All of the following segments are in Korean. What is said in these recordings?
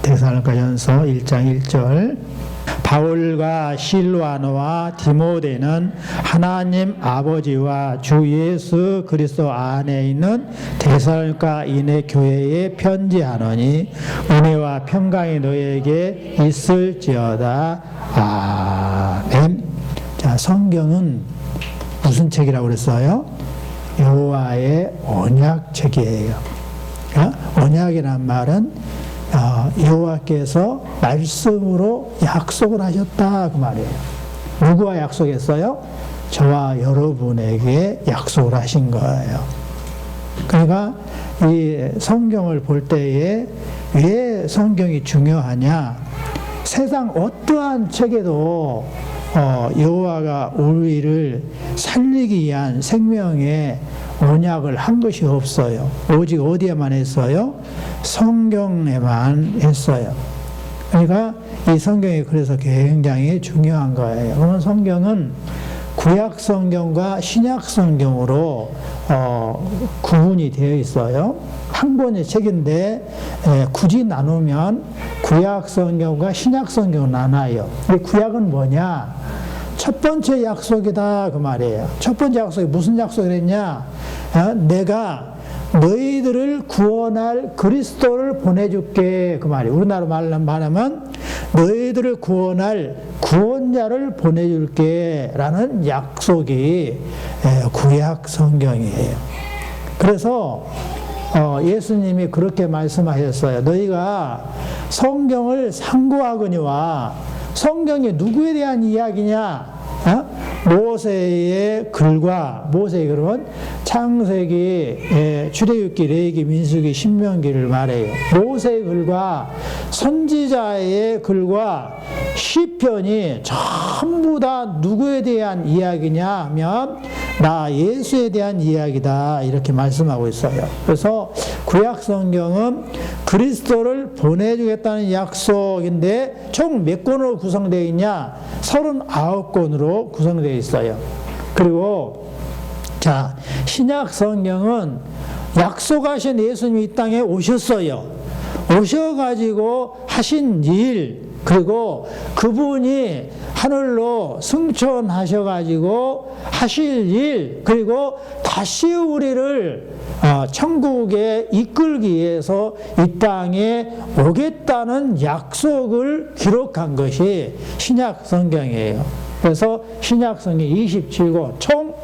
데살로니가전서 1장 1절. 바울과 실와노와 디모데는 하나님 아버지와 주 예수 그리스도 안에 있는 데살로니가인의 교회에 편지하노니 은혜와 평강이 너에게 있을지어다. 아멘. 자, 성경은 무슨 책이라고 그랬어요? 여호와의 언약책이에요. 언약이란 말은 여호와께서 말씀으로 약속을 하셨다 그 말이에요. 누구와 약속했어요? 저와 여러분에게 약속을 하신 거예요. 그러니까 이 성경을 볼 때에 왜 성경이 중요하냐? 세상 어떠한 책에도 여호와가 우리를 살리기 위한 생명의 언약을 한 것이 없어요. 오직 어디에만 했어요? 성경에만 했어요. 그러니까 이 성경이 그래서 굉장히 중요한 거예요. 그러면 성경은 구약 성경과 신약 성경으로 구분이 되어 있어요. 한 권의 책인데 굳이 나누면 구약 성경과 신약 성경을 나눠요. 구약은 뭐냐? 첫 번째 약속이다 그 말이에요. 첫 번째 약속이 무슨 약속을 했냐? 내가 너희들을 구원할 그리스도를 보내줄게 그 말이에요. 우리나라 말하면 너희들을 구원할 구원자를 보내줄게 라는 약속이 구약 성경이에요. 그래서 예수님이 그렇게 말씀하셨어요. 너희가 성경을 상고하거니와 성경이 누구에 대한 이야기냐? 모세의 글과 모세의 글은 창세기, 출애굽기, 레위기, 민수기, 신명기를 말해요. 모세의 글과 선지자의 글과 시편이 전부 다 누구에 대한 이야기냐 하면 나 예수에 대한 이야기다 이렇게 말씀하고 있어요. 그래서 구약 성경은 그리스도를 보내주겠다는 약속인데 총 몇 권으로 구성되어 있냐? 39권으로 구성되어 있어요. 그리고 자, 신약 성경은 약속하신 예수님이 이 땅에 오셨어요. 오셔가지고 하신 일, 그리고 그분이 하늘로 승천하셔가지고 하실 일, 그리고 다시 우리를 천국에 이끌기 위해서 이 땅에 오겠다는 약속을 기록한 것이 신약 성경이에요. 그래서 신약 성경 27권, 총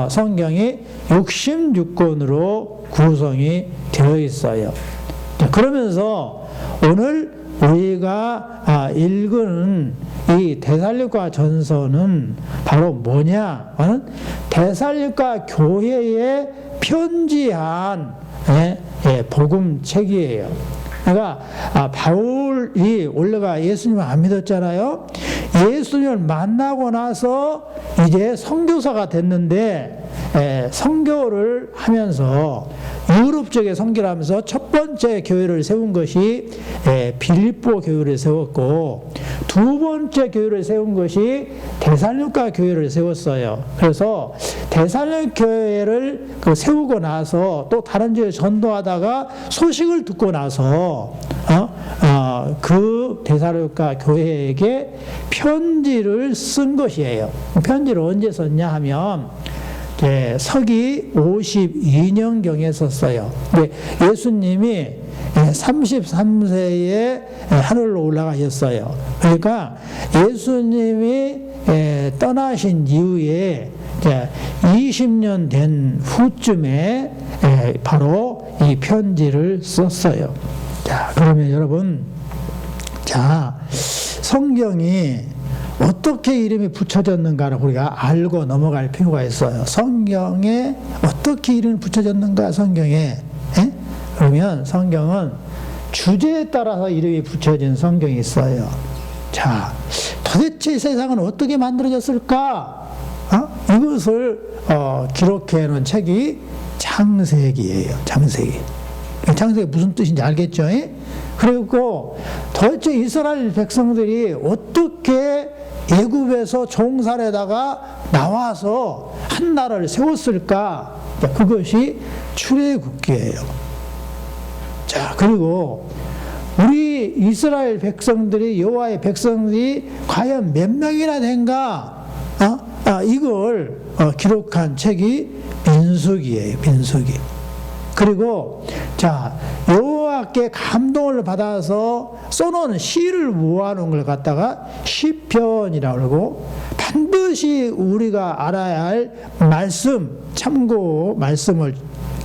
성경이 66권으로 구성이 되어 있어요. 그러면서 오늘 우리가 읽은 이 데살로니가 전서는 바로 뭐냐? 데살로니가 교회에 편지한 복음책이에요. 그러니까 바울이 원래가 예수님을 안 믿었잖아요. 예수님을 만나고 나서 이제 선교사가 됐는데 선교를 하면서 유럽 쪽에 선교를 하면서 첫 번째 교회를 세운 것이 빌립보 교회를 세웠고 두 번째 교회를 세운 것이 데살로니가 교회를 세웠어요. 그래서 데살로니가 교회를 세우고 나서 또 다른 지역에 전도하다가 소식을 듣고 나서 그 데살로니가 교회에게 편지를 쓴 것이에요. 편지를 언제 썼냐 하면 서기 52년경에 썼어요. 예수님이 33세에 하늘로 올라가셨어요. 그러니까 예수님이 떠나신 이후에 20년 된 후쯤에 바로 이 편지를 썼어요. 자, 그러면 여러분, 자, 성경이 어떻게 이름이 붙여졌는가를 우리가 알고 넘어갈 필요가 있어요. 성경에 어떻게 이름이 붙여졌는가, 성경에. 그러면 성경은 주제에 따라서 이름이 붙여진 성경이 있어요. 자, 도대체 세상은 어떻게 만들어졌을까? 이것을 기록해 놓은 책이 창세기예요. 창세기. 창세기 무슨 뜻인지 알겠죠? 그리고 도대체 이스라엘 백성들이 어떻게 애굽에서 종살에다가 나와서 한 나라를 세웠을까? 그것이 출애굽기예요. 자, 그리고 우리 이 이스라엘 백성들이, 여호와의 백성들이 과연 몇 명이나 된가? 이걸 기록한 책이 민수기예요. 민수기. 그리고 자, 여호와께 감동을 받아서 써놓은 시를 모아놓은 걸 갖다가 시편이라고 그러고, 반드시 우리가 알아야 할 말씀, 참고 말씀을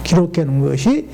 기록해 놓은 것이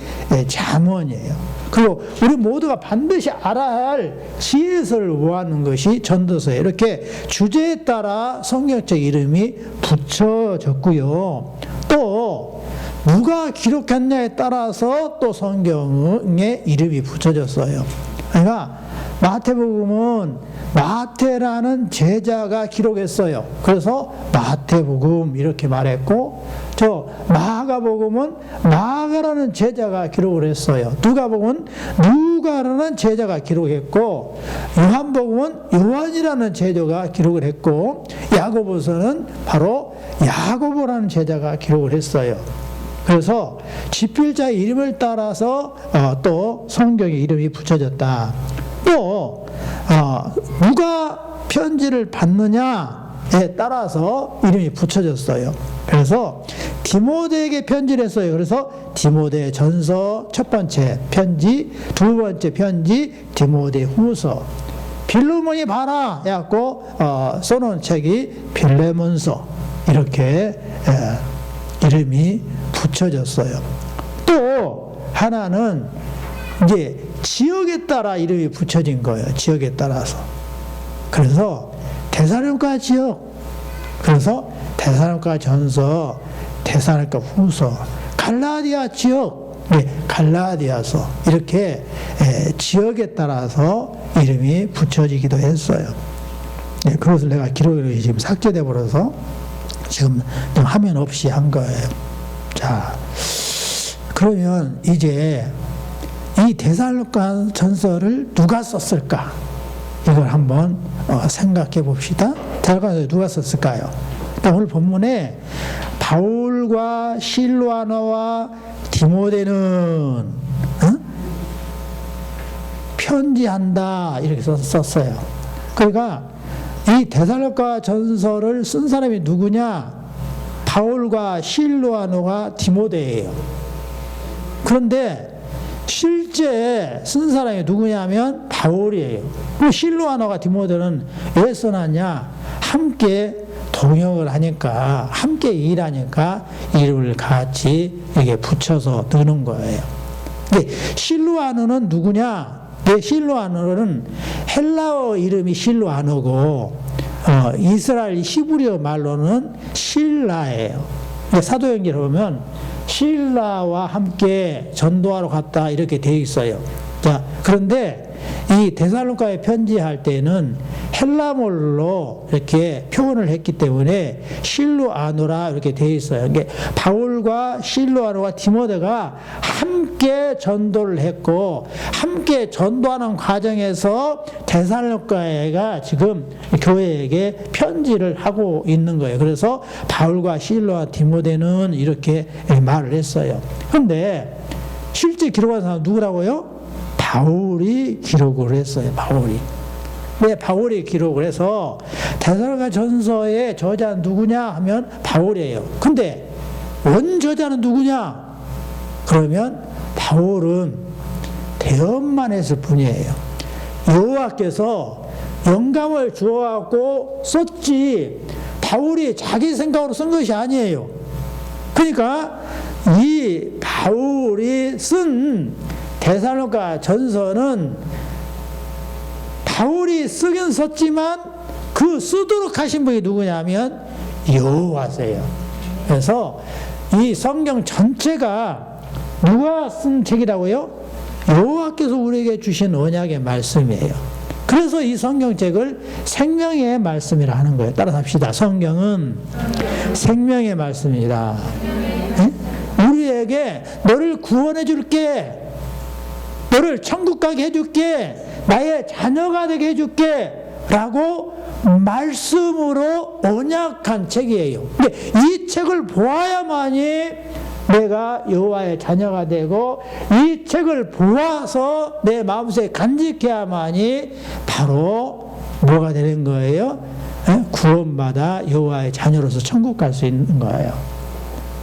잠언이에요. 그리고 우리 모두가 반드시 알아야 할 지혜서를 모아놓은 것이 전도서예요. 이렇게 주제에 따라 성경책 이름이 붙여졌고요. 또 누가 기록했냐에 따라서 또 성경의 이름이 붙여졌어요. 그러니까 마태복음은 마태라는 제자가 기록했어요. 그래서 마태복음 이렇게 말했고, 저 마가복음은 마가라는 제자가 기록을 했어요. 누가복음은 누가라는 제자가 기록했고, 요한복음은 요한이라는 제자가 기록을 했고, 야고보서는 바로 야고보라는 제자가 기록을 했어요. 그래서 집필자의 이름을 따라서 또 성경의 이름이 붙여졌다. 또 누가 편지를 받느냐에 따라서 이름이 붙여졌어요. 그래서 디모데에게 편지를 했어요. 그래서 디모데 전서 첫 번째 편지, 두 번째 편지 디모데 후서, 빌레몬이 봐라 해갖고 써놓은 책이 빌레몬서, 이렇게 이름이 붙여졌어요. 또 하나는 이제 지역에 따라 이름이 붙여진 거예요. 지역에 따라서. 그래서 데살로니가 지역, 그래서 데살로니가 전서, 데살로니가 후서, 갈라디아 지역, 갈라디아서, 이렇게 지역에 따라서 이름이 붙여지기도 했어요. 그것을 내가 기록이 지금 삭제돼 버려서 지금 화면 없이 한 거예요. 자, 그러면 이제 이 데살로니가 전서를 누가 썼을까? 이걸 한번 생각해 봅시다. 데살로니가 누가 썼을까요? 오늘 본문에 바울과 실로아너와 디모데는 편지한다 이렇게 썼어요. 그러니까 이 데살로니가 전서를 쓴 사람이 누구냐? 바울과 실로아너가 디모데예요. 그런데 실제 쓴 사람이 누구냐면 바울이에요. 그리고 실로아너가 디모데는 왜 써놨냐? 함께 동역을 하니까, 함께 일하니까 이름을 같이 이렇게 붙여서 넣는 거예요. 근데 실로아너는 누구냐? 실로아너는 헬라어 이름이 실로아너고, 이스라엘 히브리어 말로는 실라예요. 사도행전을 보면 실라와 함께 전도하러 갔다 이렇게 되어 있어요. 자, 그런데 이 데살로니가에 편지할 때는 헬라말로 이렇게 표현을 했기 때문에 실로아노라 이렇게 되어 있어요. 그러니까 바울과 실로아노와 디모데가 함께 전도를 했고, 함께 전도하는 과정에서 데살로니가가 지금 교회에게 편지를 하고 있는 거예요. 그래서 바울과 실로아 디모데는 이렇게 말을 했어요. 그런데 실제 기록한 사람은 누구라고요? 바울이 기록을 했어요. 바울이. 왜 바울이 기록을 해서 데살로니가 전서의 저자는 누구냐 하면 바울이에요. 근데 원저자는 누구냐? 그러면 바울은 대언만 했을 뿐이에요. 여호와께서 영감을 주어갖고 썼지 바울이 자기 생각으로 쓴 것이 아니에요. 그러니까 이 바울이 쓴 데살로니가 전서는 바울이 쓰긴 썼지만 그 쓰도록 하신 분이 누구냐면 여호와세요. 그래서 이 성경 전체가 누가 쓴 책이라고요? 여호와께서 우리에게 주신 언약의 말씀이에요. 그래서 이 성경책을 생명의 말씀이라 하는 거예요. 따라서 합시다. 성경은 생명의 말씀이다. 우리에게 너를 구원해 줄게, 너를 천국 가게 해줄게, 나의 자녀가 되게 해줄게 라고 말씀으로 언약한 책이에요. 근데 이 책을 보아야만이 내가 여호와의 자녀가 되고 이 책을 보아서 내 마음속에 간직해야만이 바로 뭐가 되는 거예요? 구원받아 여호와의 자녀로서 천국 갈 수 있는 거예요.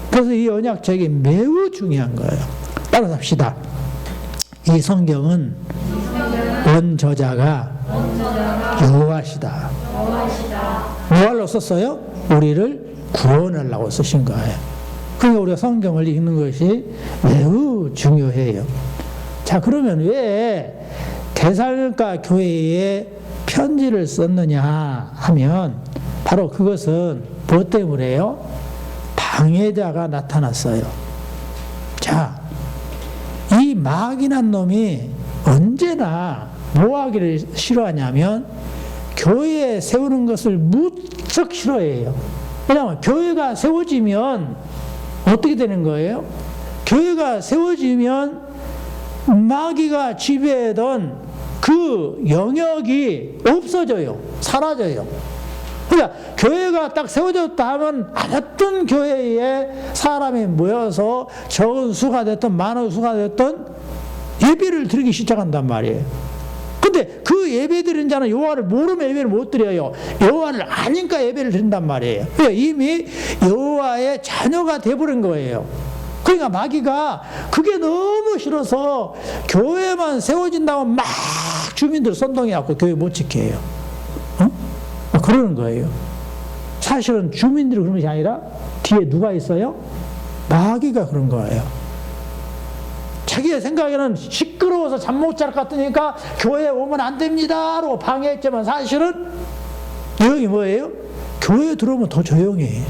그래서 이 언약책이 매우 중요한 거예요. 따라서 합시다. 이 성경은 원저자가 여호와시다. 뭐하러 썼어요? 우리를 구원하려고 쓰신 거예요. 그러니까 우리가 성경을 읽는 것이 매우 중요해요. 자, 그러면 왜 데살로니가 교회에 편지를 썼느냐 하면 바로 그것은 무엇 때문에요? 방해자가 나타났어요. 자, 이 마귀란 놈이 언제나 뭐 하기를 싫어하냐면 교회에 세우는 것을 무척 싫어해요. 왜냐하면 교회가 세워지면 어떻게 되는 거예요? 교회가 세워지면 마귀가 지배하던 그 영역이 없어져요. 사라져요. 그러니까 교회가 딱 세워졌다 하면 어떤 교회에 사람이 모여서 적은 수가 됐든 많은 수가 됐든 예배를 드리기 시작한단 말이에요. 근데 그 예배 드리는 자는 여호와를 모르면 예배를 못 드려요. 여호와를 아니까 예배를 드린단 말이에요. 그러니까 이미 여호와의 자녀가 돼버린 거예요. 그러니까 마귀가 그게 너무 싫어서 교회만 세워진다고 막 주민들 선동해갖고 교회 못 지게 해요. 그러는 거예요. 사실은 주민들이 그런 것이 아니라 뒤에 누가 있어요? 마귀가 그런 거예요. 자기의 생각에는 시끄러워서 잠 못 잘 것 같으니까 교회에 오면 안 됩니다라고 방해했지만 사실은 내용이 뭐예요? 교회에 들어오면 더 조용해.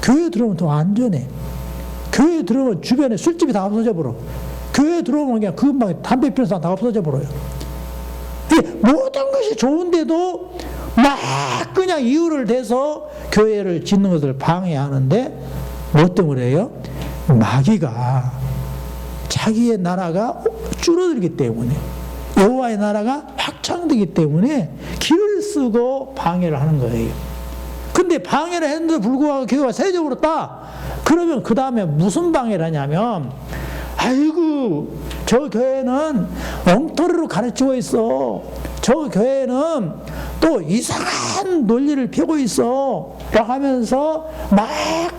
교회에 들어오면 더 안전해. 교회에 들어오면 주변에 술집이 다 없어져 버려. 교회에 들어오면 그냥 금방 담배 피우는 사람 다 없어져 버려요. 모든 것이 좋은데도 막 그냥 이유를 대서 교회를 짓는 것을 방해하는데 뭐 때문에요? 마귀가 자기의 나라가 줄어들기 때문에 여호와의 나라가 확장되기 때문에 길을 쓰고 방해를 하는 거예요. 근데 방해를 했는데도 불구하고 교회가 세워졌다. 그러면 그 다음에 무슨 방해를 하냐면 아이고 저 교회는 엉터리로 가르치고 있어. 저 교회는 또 이상한 논리를 펴고 있어 라고 하면서 막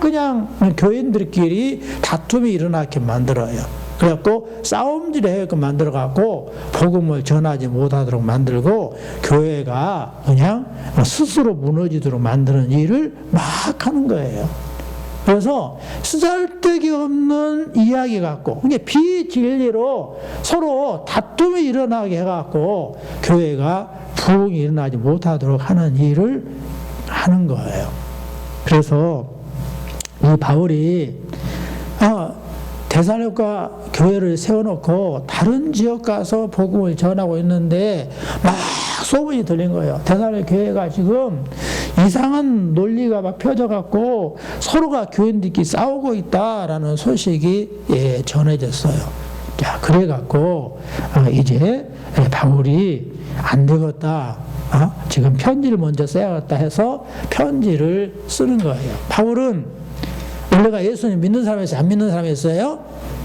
그냥 교인들끼리 다툼이 일어나게 만들어요. 그래갖고 싸움질 해갖고 만들어갖고 복음을 전하지 못하도록 만들고 교회가 그냥 스스로 무너지도록 만드는 일을 막 하는 거예요. 그래서 쓰잘데기 없는 이야기 갖고 이게 비진리로 서로 다툼이 일어나게 해갖고 교회가 부흥이 일어나지 못하도록 하는 일을 하는 거예요. 그래서 이 바울이 데살로니가 교회를 세워놓고 다른 지역 가서 복음을 전하고 있는데 막 소문이 들린 거예요. 데살로니가 교회가 지금 이상한 논리가 막 펴져갖고 서로가 교인들끼리 싸우고 있다라는 소식이 전해졌어요. 자, 그래갖고 이제 바울이 안 되겠다. 지금 편지를 먼저 써야겠다 해서 편지를 쓰는 거예요. 바울은 원래가 예수님 믿는 사람이었어요? 안 믿는 사람이었어요?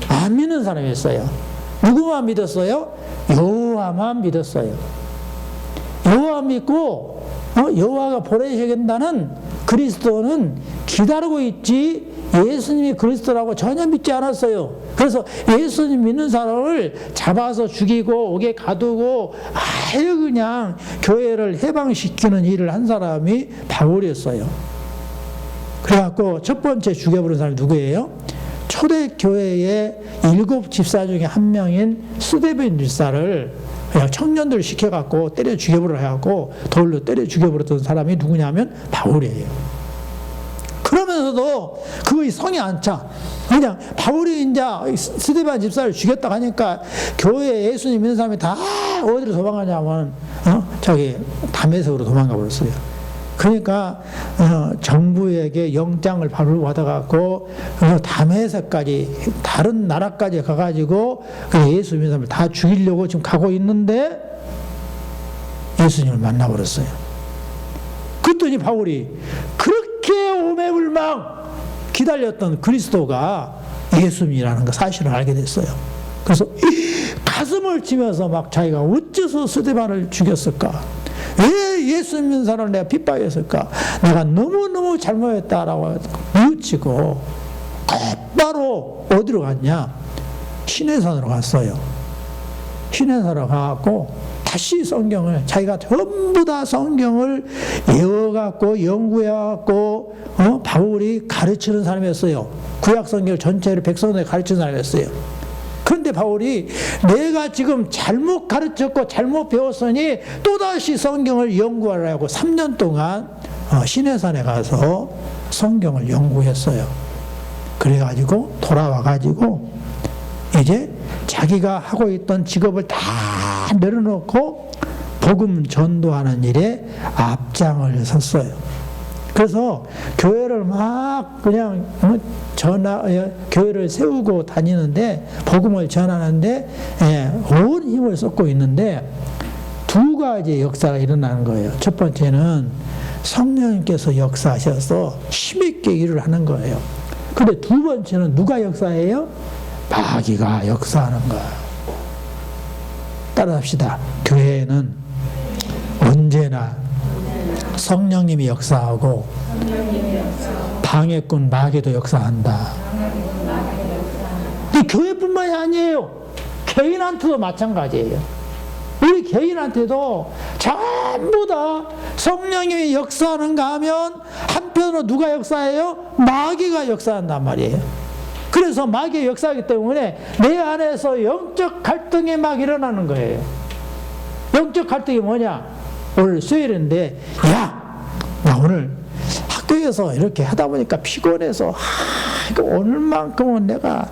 안 믿는 사람이었어요. 누구만 믿었어요? 여호와만 믿었어요. 여호와 믿고 여호와가 보내셔야 된다는 그리스도는 기다리고 있지 예수님이 그리스도라고 전혀 믿지 않았어요. 그래서 예수님 믿는 사람을 잡아서 죽이고 옥에 가두고 아예 그냥 교회를 해방시키는 일을 한 사람이 바울이었어요. 그래갖고 첫 번째 죽여버린 사람이 누구예요? 초대교회의 7 집사 중에 한 명인 스데반 집사를 그냥 청년들을 시켜갖고 때려 죽여버려 해갖고 돌로 때려 죽여버렸던 사람이 누구냐면 바울이에요. 그러면서도 그것이 성이 안 차. 그냥 바울이 이제 스데반 집사를 죽였다고 하니까 교회에 예수님 믿는 사람이 다 어디로 도망가냐면 다메섹으로 도망가 버렸어요. 그러니까 정부에게 영장을 바로 받아갖고 다메섹까지 다른 나라까지 가가지고 예수 믿는 사람을 다 죽이려고 지금 가고 있는데 예수님을 만나버렸어요. 그랬더니 바울이 그렇게 오매불망 기다렸던 그리스도가 예수님이라는 그 사실을 알게 됐어요. 그래서 가슴을 치면서 막 자기가 어째서 스데반을 죽였을까? 왜 예수 믿는 사람을 내가 핍박했을까? 내가 너무너무 잘못했다라고 뉘우치고 곧바로 어디로 갔냐? 시내산으로 갔어요. 시내산으로 가갖고 다시 성경을 자기가 전부 다 성경을 외워갖고 연구해갖고 바울이 가르치는 사람이었어요. 구약 성경을 전체를 백성들에게 가르치는 사람이었어요. 그런데 바울이 내가 지금 잘못 가르쳤고 잘못 배웠으니 또다시 성경을 연구하라고 3년 동안 시내산에 가서 성경을 연구했어요. 그래가지고 돌아와가지고 이제 자기가 하고 있던 직업을 다 내려놓고 복음 전도하는 일에 앞장을 섰어요. 그래서 교회를 막 그냥 교회를 세우고 다니는데 복음을 전하는데 온 힘을 쏟고 있는데 두 가지 역사가 일어나는 거예요. 첫 번째는 성령님께서 역사하셔서 힘있게 일을 하는 거예요. 근데 두 번째는 누가 역사해요? 마귀가 역사하는 거예요. 따라합시다. 교회는 언제나 성령님이 역사하고 방해꾼 마귀도 역사한다. 이 교회뿐만이 아니에요. 개인한테도 마찬가지예요. 우리 개인한테도 전부 다 성령님이 역사하는가 하면 한편으로 누가 역사해요? 마귀가 역사한단 말이에요. 그래서 마귀의 역사이기 때문에 내 안에서 영적 갈등이 막 일어나는 거예요. 영적 갈등이 뭐냐? 오늘 수요일인데 나 오늘 학교에서 이렇게 하다 보니까 피곤해서 이거 오늘만큼은 내가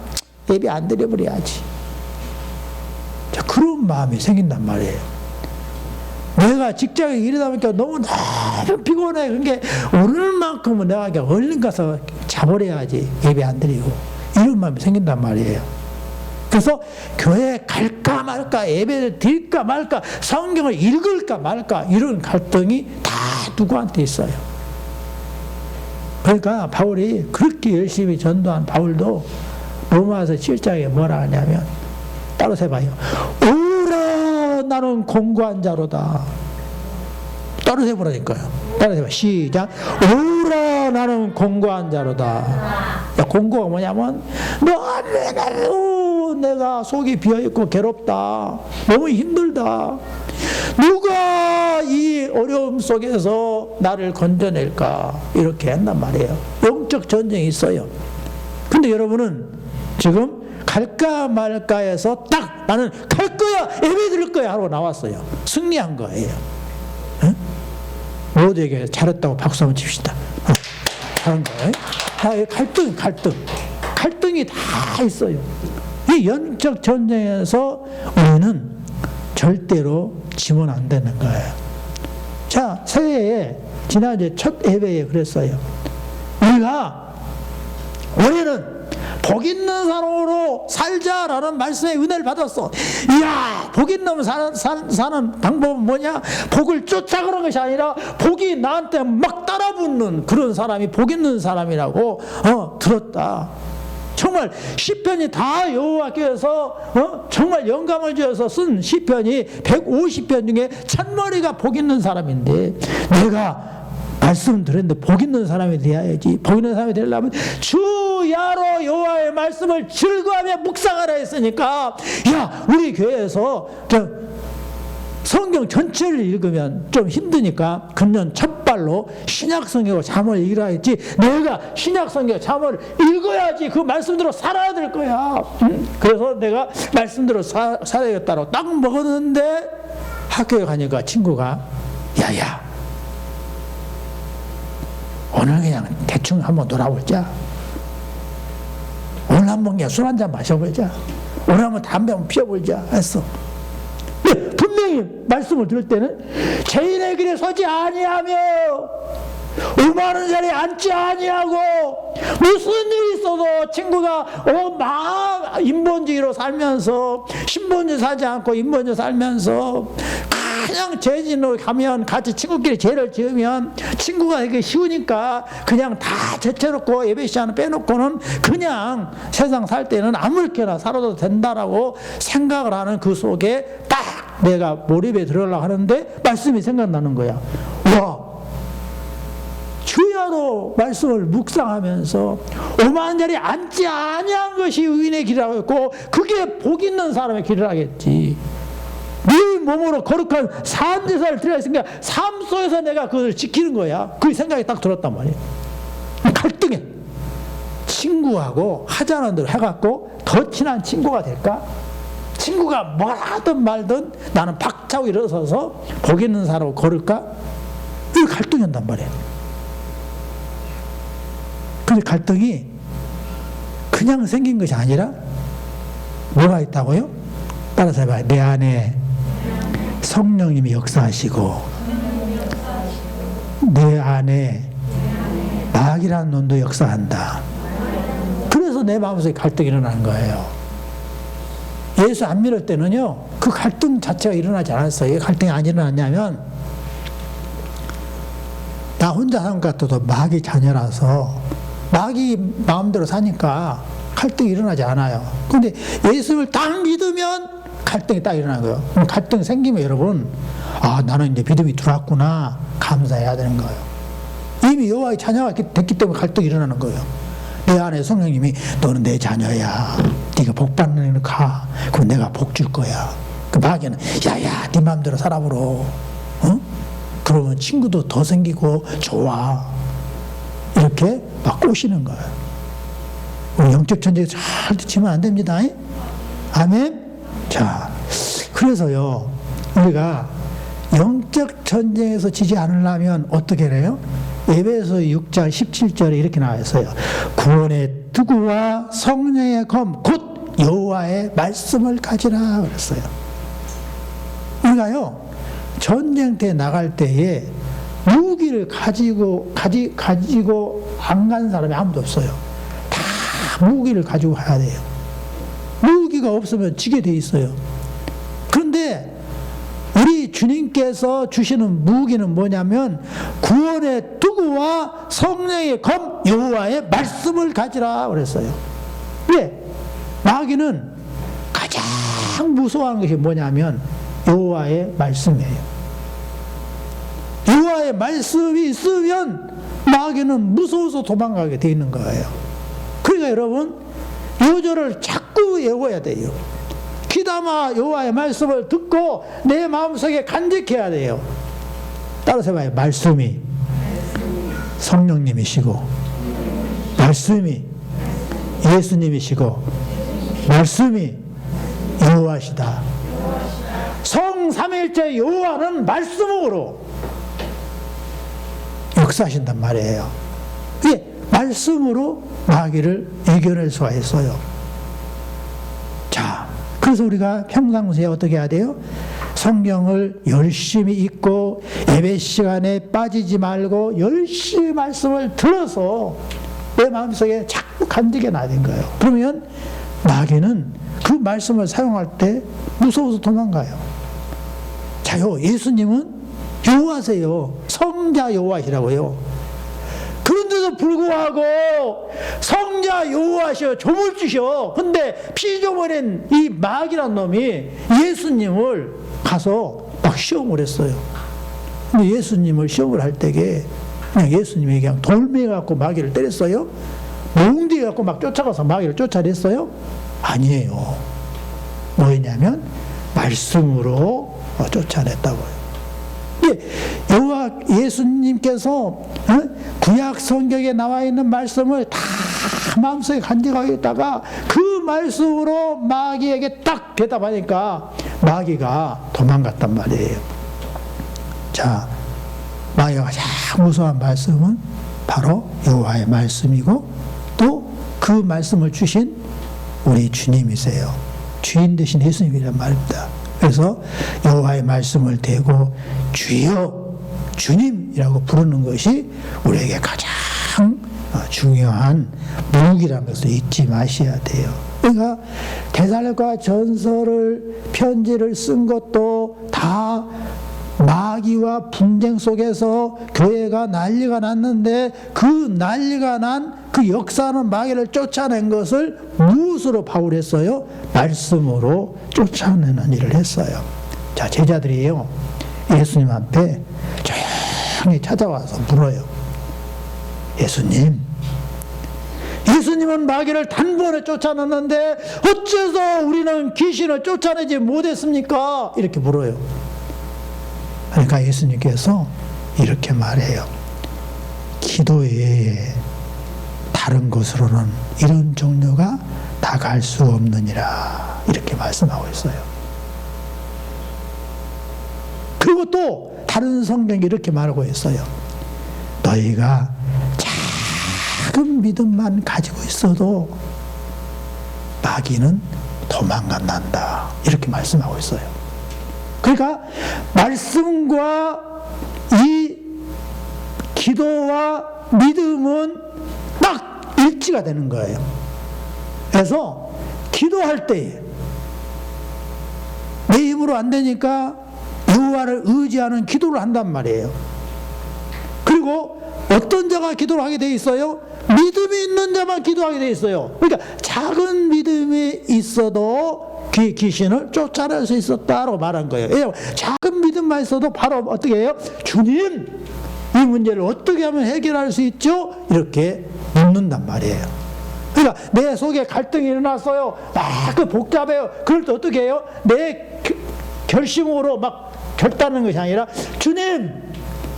예배 안 드려버려야지. 자, 그런 마음이 생긴단 말이에요. 내가 직장에 일하다 보니까 너무 피곤해. 그러니까 오늘만큼은 내가 그냥 얼른 가서 자버려야지. 예배 안 드리고. 이런 마음이 생긴단 말이에요. 그래서 교회에 갈까 말까, 예배를 드릴까 말까, 성경을 읽을까 말까, 이런 갈등이 다 누구한테 있어요. 그러니까 바울이 그렇게 열심히 전도한 바울도 로마서 7장에 뭐라 하냐면, 따로 세봐요. 오라 나는 공고한 자로다. 따로 세보라니까요. 따로 세봐. 시작. 오라 나는 공고한 자로다. 야, 공고가 뭐냐면 너무 내가 속이 비어있고 괴롭다. 너무 힘들다. 누가 이 어려움 속에서 나를 건져낼까? 이렇게 한단 말이에요. 영적 전쟁이 있어요. 근데 여러분은 지금 갈까 말까에서 딱 나는 갈 거야, 예배 드릴 거야 하고 나왔어요. 승리한 거예요. 응? 모두에게 잘했다고 박수 한번 칩시다. 잘한 거예요. 갈등이 다 있어요. 이 영적 전쟁에서 우리는 절대로 지면 안 되는 거예요. 자, 새해에 지난주에 첫 예배에 그랬어요. 우리는 복 있는 사람으로 살자라는 말씀의 은혜를 받았어. 이야, 복 있는 사는 방법은 뭐냐? 복을 쫓아가는 것이 아니라 복이 나한테 막 따라붙는 그런 사람이 복 있는 사람이라고 들었다. 정말 시편이 다 여호와께서 정말 영감을 주어서 쓴 시편이 150편 중에 찬머리가 복 있는 사람인데, 내가 말씀 드렸는데 복 있는 사람이 되어야지. 복 있는 사람이 되려면 주야로 여호와의 말씀을 즐거워하며 묵상하라 했으니까, 야, 우리 교회에서 성경 전체를 읽으면 좀 힘드니까 금년 첫 발로 신약성경 잠을 읽으라 했지. 내가 신약성경 잠을 읽어야지. 그 말씀대로 살아야 될 거야. 그래서 내가 말씀대로 살아야겠다고 딱 먹었는데, 학교에 가니까 친구가 야야, 오늘 그냥 대충 한번 놀아보자. 오늘 한번 그냥 술 한잔 마셔보자. 오늘 한번 담배 한번 피워보자 했어. 분명히 말씀을 들을 때는 죄인의 길에 서지 아니하며 오만한 자리에 앉지 아니하고, 무슨 일이 있어도 친구가 막 인본주의로 살면서 신본주의 살지 않고 인본주의 살면서 그냥 죄진으로 가면 같이 친구끼리 죄를 지으면 친구가 되기 쉬우니까 그냥 다 제쳐놓고 예배시 하나 빼놓고는 그냥 세상 살 때는 아무렇게나 살아도 된다라고 생각을 하는 그 속에 딱 내가 몰입에 들어가려고 하는데 말씀이 생각나는 거야. 와, 주야로 말씀을 묵상하면서 오만 자리 앉지 아니한 것이 의인의 길이라고 했고 그게 복 있는 사람의 길이라 하겠지. 네 몸으로 거룩한 삶제사를 드려야 했으니까 삶 속에서 내가 그것을 지키는 거야. 그 생각이 딱 들었단 말이야. 갈등해. 친구하고 하자는 대로 해갖고 더 친한 친구가 될까? 친구가 뭐라 하든 말든 나는 박차고 일어서서 복 있는 사람으로 걸을까? 이 갈등이 온단 말이야. 근데 갈등이 그냥 생긴 것이 아니라 뭐가 있다고요? 따라서 해봐요. 내 안에 성령님이 역사하시고 내 안에 마귀라는 놈도 역사한다. 그래서 내 마음속에 갈등이 일어나는 거예요. 예수 안 믿을 때는요 그 갈등 자체가 일어나지 않았어요. 왜 갈등이 안 일어났냐면 나 혼자 사는 것 같아도 마귀 자녀라서 마귀 마음대로 사니까 갈등이 일어나지 않아요. 그런데 예수를 딱 믿으면 갈등이 딱 일어나는 거예요. 갈등이 생기면 여러분 아 나는 이제 믿음이 들어왔구나 감사해야 되는 거예요. 이미 여호와의 자녀가 됐기 때문에 갈등이 일어나는 거예요. 내 안에 성령님이 너는 내 자녀야. 네가 복 받는 일을 가. 그럼 내가 복 줄 거야. 그 마귀는 야야 네 마음대로 살아보러. 어? 그러면 친구도 더 생기고 좋아. 이렇게 막 꼬시는 거예요. 우리 영적 전쟁에 잘 지치면 안 됩니다. 아멘? 자, 그래서요, 우리가 영적 전쟁에서 지지 않으려면 어떻게 해요? 에베소 6장 17절에 이렇게 나와 있어요. 구원의 투구와 성령의 검, 곧 여호와의 말씀을 가지라 그랬어요. 우리가요, 전쟁터에 나갈 때에 무기를 가지고 안 간 사람이 아무도 없어요. 다 무기를 가지고 가야 돼요. 무기가 없으면 지게 돼 있어요. 그런데 우리 주님께서 주시는 무기는 뭐냐면 구원의 투구와 성령의 검 여호와의 말씀을 가지라 그랬어요. 왜? 마귀는 가장 무서워하는 것이 뭐냐면 여호와의 말씀이에요. 여호와의 말씀이 있으면 마귀는 무서워서 도망가게 돼 있는 거예요. 그러니까 여러분 요절을 자꾸 외워야 돼요. 귀담아 여호와의 말씀을 듣고 내 마음속에 간직해야 돼요. 따라서 해봐요. 말씀이 성령님이시고 말씀이 예수님이시고 말씀이 여호와시다. 성삼일째 여호와는 말씀으로 역사하신단 말이에요. 왜? 말씀으로 마귀를 이겨낼 수가 있어요. 자, 그래서 우리가 평상시에 어떻게 해야 돼요? 성경을 열심히 읽고 예배 시간에 빠지지 말고 열심히 말씀을 들어서 내 마음속에 자꾸 간직해 놔야 거예요. 그러면 마귀는 그 말씀을 사용할 때 무서워서 도망가요. 자요, 예수님은 여호와세요. 성자 여호와시라고요. 그런데도 불구하고 성자 여호와시여 조물주셔. 근데 피조물인 이 마귀란 놈이 예수님을 가서 막 시험을 했어요. 근데 예수님을 시험을 할 때에 그냥 예수님이 그냥 돌멩이 갖고 마귀를 때렸어요? 몽둥이 갖고 막 쫓아가서 마귀를 쫓아냈어요? 아니에요. 뭐였냐면 말씀으로 쫓아냈다고요. 여호와 예수님께서 구약 성경에 나와 있는 말씀을 다 마음속에 간직하고 있다가 그 말씀으로 마귀에게 딱 대답하니까 마귀가 도망갔단 말이에요. 자, 마귀가 가장 무서워한 말씀은 바로 여호와의 말씀이고 또 그 말씀을 주신 우리 주님이세요. 주인 되신 예수님이란 말입니다. 그래서 여호와의 말씀을 대고 주여 주님이라고 부르는 것이 우리에게 가장 중요한 무기라는 것을 잊지 마셔야 돼요. 그러니까 데살로니가 전서를 편지를 쓴 것도 다 마귀와 분쟁 속에서 교회가 난리가 났는데 그 난리가 난 그 역사하는 마귀를 쫓아낸 것을 무엇으로 바울이 했어요? 말씀으로 쫓아내는 일을 했어요. 자, 제자들이요, 예수님 앞에 조용히 찾아와서 물어요. 예수님은 마귀를 단번에 쫓아냈는데 어째서 우리는 귀신을 쫓아내지 못했습니까? 이렇게 물어요. 그러니까 예수님께서 이렇게 말해요. 기도 외에 다른 곳으로는 이런 종류가 다 갈 수 없느니라, 이렇게 말씀하고 있어요. 그리고 또 다른 성경이 이렇게 말하고 있어요. 너희가 작은 믿음만 가지고 있어도 마귀는 도망간단다, 이렇게 말씀하고 있어요. 그러니까 말씀과 이 기도와 믿음은 딱 일치가 되는 거예요. 그래서 기도할 때에 내 힘으로 안 되니까 여호와를 의지하는 기도를 한단 말이에요. 그리고 어떤 자가 기도를 하게 돼 있어요? 믿음이 있는 자만 기도하게 돼 있어요. 그러니까 작은 믿음이 있어도 귀신을 쫓아낼 수 있었다라고 말한 거예요. 작은 믿음만 있어도 바로 어떻게 해요? 주님, 이 문제를 어떻게 하면 해결할 수 있죠? 이렇게 묻는단 말이에요. 그러니까 내 속에 갈등이 일어났어요. 막 복잡해요. 그럴 때 어떻게 해요? 내 결심으로 막 결단하는 것이 아니라, 주님,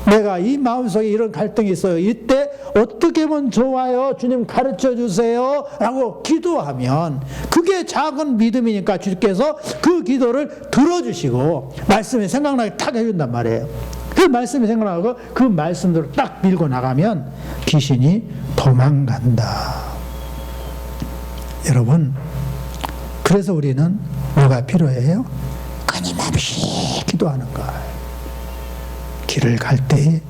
내가 이 마음속에 이런 갈등이 있어요. 이때 어떻게 하면 좋아요? 주님 가르쳐 주세요. 라고 기도하면 그게 작은 믿음이니까 주께서 그 기도를 들어주시고 말씀이 생각나게 탁 해준단 말이에요. 그 말씀이 생각나고 그 말씀대로 딱 밀고 나가면 귀신이 도망간다. 여러분, 그래서 우리는 뭐가 필요해요? 끊임없이 기도하는 거예요. 길을 갈 때에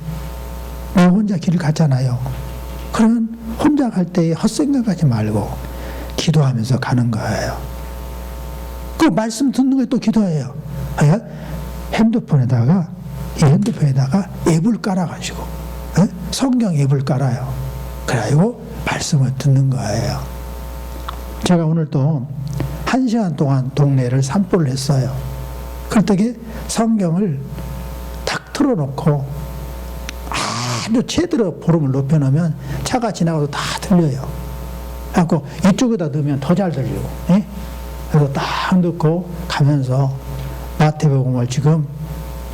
혼자 길을 가잖아요. 그러면 혼자 갈 때에 헛생각하지 말고 기도하면서 가는 거예요. 그 말씀 듣는 거에 또 기도해요. 핸드폰에다가 앱을 깔아가지고 성경 앱을 깔아요. 그래가지고 말씀을 듣는 거예요. 제가 오늘 또 1시간 동안 동네를 산보를 했어요. 그랬더니 성경을 탁 틀어놓고 아주 제대로 볼륨을 높여놓으면 차가 지나가도 다 들려요. 그래갖고 이쪽에다 넣으면 더 잘 들리고, 그래서 딱 넣고 가면서 마태복음을 지금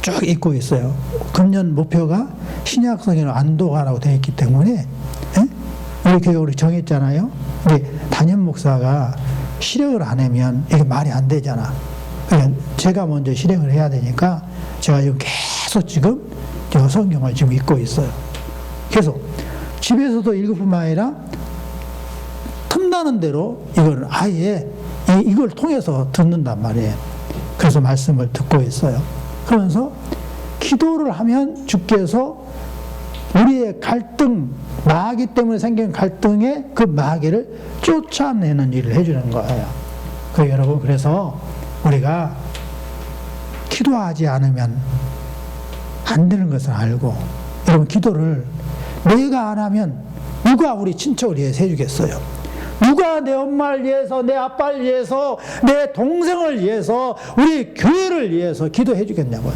쭉 읽고 있어요. 금년 목표가 신약성경을 안독하라고 되어 있기 때문에, 우리 교회 우리 정했잖아요. 근데 담임 목사가 실행을 안 하면 이게 말이 안 되잖아. 그러니까 제가 먼저 실행을 해야 되니까 제가 지금 계속 지금 저 성경을 지금 읽고 있어요. 계속 집에서도 읽을 뿐만 아니라 틈나는 대로 이걸 아예 이걸 통해서 듣는단 말이에요. 그래서 말씀을 듣고 있어요. 그러면서 기도를 하면 주께서 우리의 갈등, 마귀 때문에 생긴 갈등에 그 마귀를 쫓아내는 일을 해주는 거예요. 여러분, 그래서 우리가 기도하지 않으면 안 되는 것을 알고, 여러분, 기도를 내가 안 하면 누가 우리 친척을 위해서 해주겠어요? 누가 내 엄마를 위해서, 내 아빠를 위해서, 내 동생을 위해서, 우리 교회를 위해서 기도해 주겠냐고요.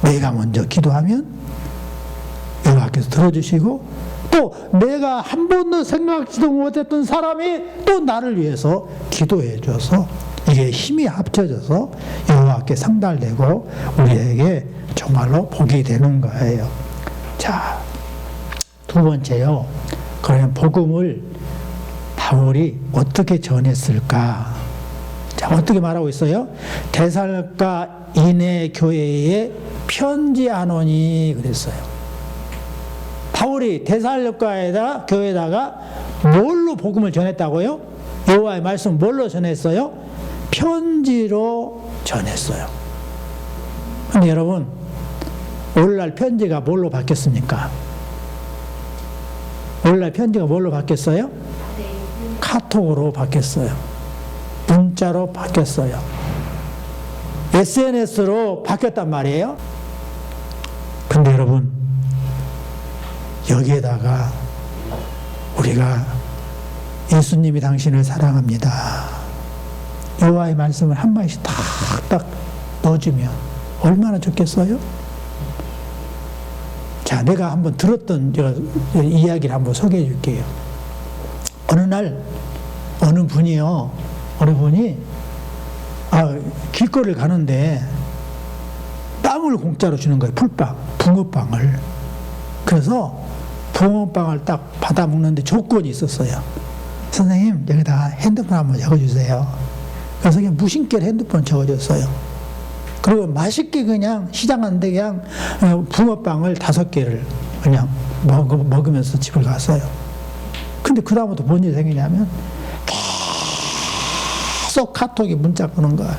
내가 먼저 기도하면 여호와께서 들어주시고, 또 내가 한 번도 생각지도 못했던 사람이 또 나를 위해서 기도해 줘서 이게 힘이 합쳐져서 여호와께 상달되고 우리에게 정말로 복이 되는 거예요. 자, 두 번째요. 그러면 복음을 바울이 어떻게 전했을까? 자, 어떻게 말하고 있어요? 데살로니가 이내 교회에 편지하노니 그랬어요. 바울이 데살로니가 교회에다가 뭘로 복음을 전했다고요? 여호와의 말씀 뭘로 전했어요? 편지로 전했어요. 근데 여러분, 오늘날 편지가 뭘로 바뀌었습니까? 오늘날 편지가 뭘로 바뀌었어요? 카톡으로 바뀌었어요. 문자로 바뀌었어요. SNS로 바뀌었단 말이에요. 근데 여러분, 여기에다가 우리가 예수님이 당신을 사랑합니다, 여호와의 말씀을 한 마디씩 탁탁 넣어주면 얼마나 좋겠어요? 자, 내가 한번 들었던 이야기를 한번 소개해 줄게요. 어느 날 어느 분이 길거리를 가는데 빵을 공짜로 주는 거예요. 풀빵, 붕어빵을. 그래서 붕어빵을 딱 받아 먹는데 조건이 있었어요. 선생님, 여기다 핸드폰 한번 적어주세요. 그래서 그냥 무심결에 핸드폰 적어줬어요. 그리고 맛있게 그냥 시장 갔는데 그냥 붕어빵을 5개를 그냥 먹으면서 집을 갔어요. 근데 그 다음부터 뭔 일이 생기냐면 계속 카톡에 문자 오는 거야.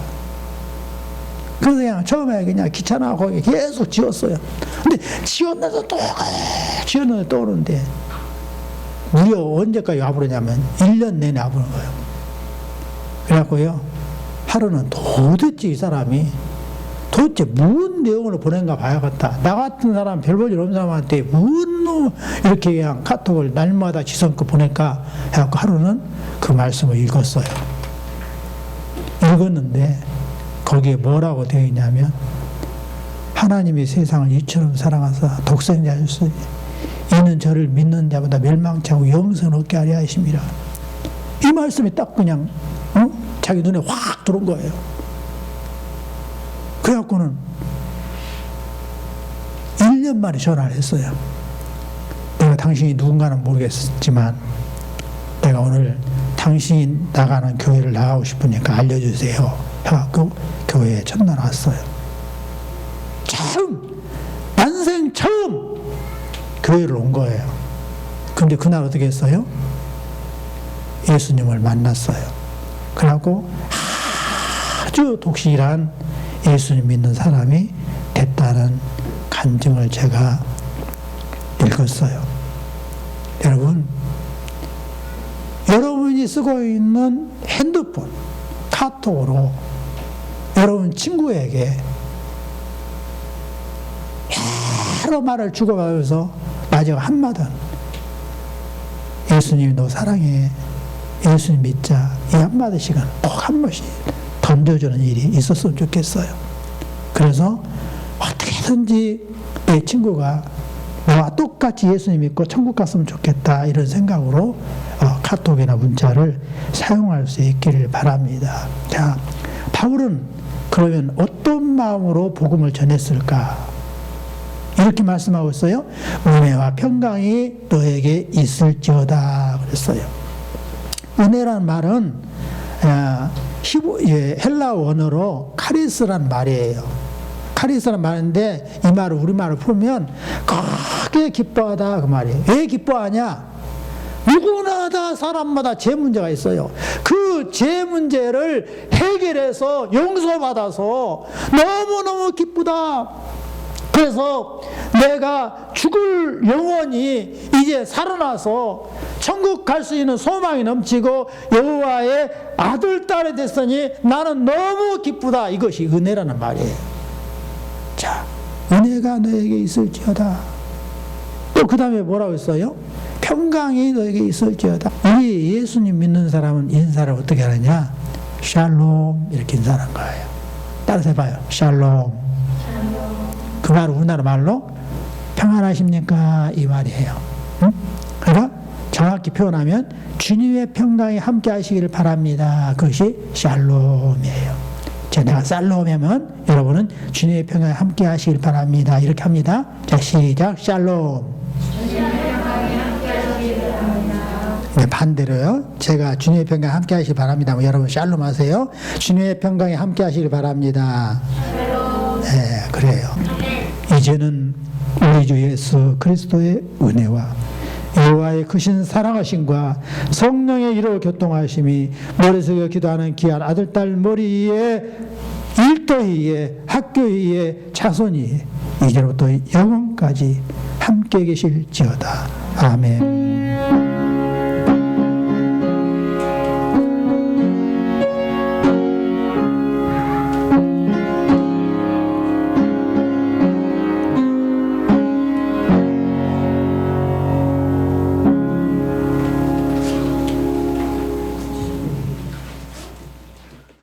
그래서 그냥 처음에 그냥 귀찮아하고 계속 지웠어요. 근데 지웠는데 또 오는데 무려 언제까지 와버리냐면 1년 내내 와버린 거예요. 그래갖고요, 하루는 도대체 이 사람이 도대체 무슨 내용으로 보낸가 봐야겠다. 나 같은 사람, 별 볼 일 없는 사람한테 무슨 놈 이렇게 그냥 카톡을 날마다 지성껏 보낼까 해갖고 하루는 그 말씀을 읽었어요. 읽었는데 거기에 뭐라고 되어 있냐면, 하나님이 세상을 이처럼 사랑하사 독생자 하셨으니 이는 저를 믿는 자보다 멸망치 않고 영생을 얻게 하려 하심이라. 이 말씀이 딱 그냥 자기 눈에 확 들어온 거예요. 그래갖고는 1년 만에 전화를 했어요. 내가 당신이 누군가는 모르겠지만 내가 오늘 당신이 나가는 교회를 나가고 싶으니까 알려주세요 해갖고 교회에 전화 왔어요. 난생 처음 교회를 온 거예요. 근데 그날 어떻게 했어요? 예수님을 만났어요. 그래갖고 아주 독실한 예수님 믿는 사람이 됐다는 간증을 제가 읽었어요. 여러분, 여러분이 쓰고 있는 핸드폰, 카톡으로 여러분 친구에게 여러 말을 주고받으면서 마지막 한마디는 예수님이 너 사랑해, 예수님 믿자, 이 한마디씩은 꼭 한 번씩 던져주는 일이 있었으면 좋겠어요. 그래서 어떻게든지 내 친구가 나와 똑같이 예수님 믿고 천국 갔으면 좋겠다, 이런 생각으로 카톡이나 문자를 사용할 수 있기를 바랍니다. 자, 바울은 그러면 어떤 마음으로 복음을 전했을까? 이렇게 말씀하고 있어요. 은혜와 평강이 너에게 있을지어다 그랬어요. 은혜란 말은 헬라 원어로 카리스란 말이에요. 카리스란 말인데 이 말을 우리말로 풀면 크게 기뻐하다 그 말이에요. 왜 기뻐하냐? 누구나 다 사람마다 죄 문제가 있어요. 그 죄 문제를 해결해서 용서받아서 너무너무 기쁘다. 그래서 내가 죽을 영혼이 이제 살아나서 천국 갈 수 있는 소망이 넘치고 여호와의 아들, 딸이 됐으니 나는 너무 기쁘다. 이것이 은혜라는 말이에요. 자, 은혜가 너에게 있을지어다. 또 그 다음에 뭐라고 했어요? 평강이 너에게 있을지어다. 우리 예수님 믿는 사람은 인사를 어떻게 하느냐? 샬롬 이렇게 인사하는 거예요. 따라서 해봐요. 샬롬. 그 말 우리나라 말로 평안하십니까? 이 말이에요. 응? 그러니까 정확히 표현하면 주님의 평강이 함께 하시기를 바랍니다. 그것이 샬롬이에요. 내가 샬롬이면 여러분은 주님의 평강이 함께 하시길 바랍니다. 이렇게 합니다. 자, 시작. 샬롬. 네, 반대로요. 제가 주님의 평강이 함께 하시길 바랍니다. 여러분 샬롬 하세요. 주님의 평강이 함께 하시길 바랍니다. 네, 그래요. 이제는 우리 주 예수 그리스도의 은혜와 여호와의 크신 사랑하심과 성령의 이로 교통하심이 머리 숙여 기도하는 귀한 아들, 딸 머리 위에 일터위 위에 학교 위에 자손이 이제부터 영원까지 함께 계실지어다. 아멘.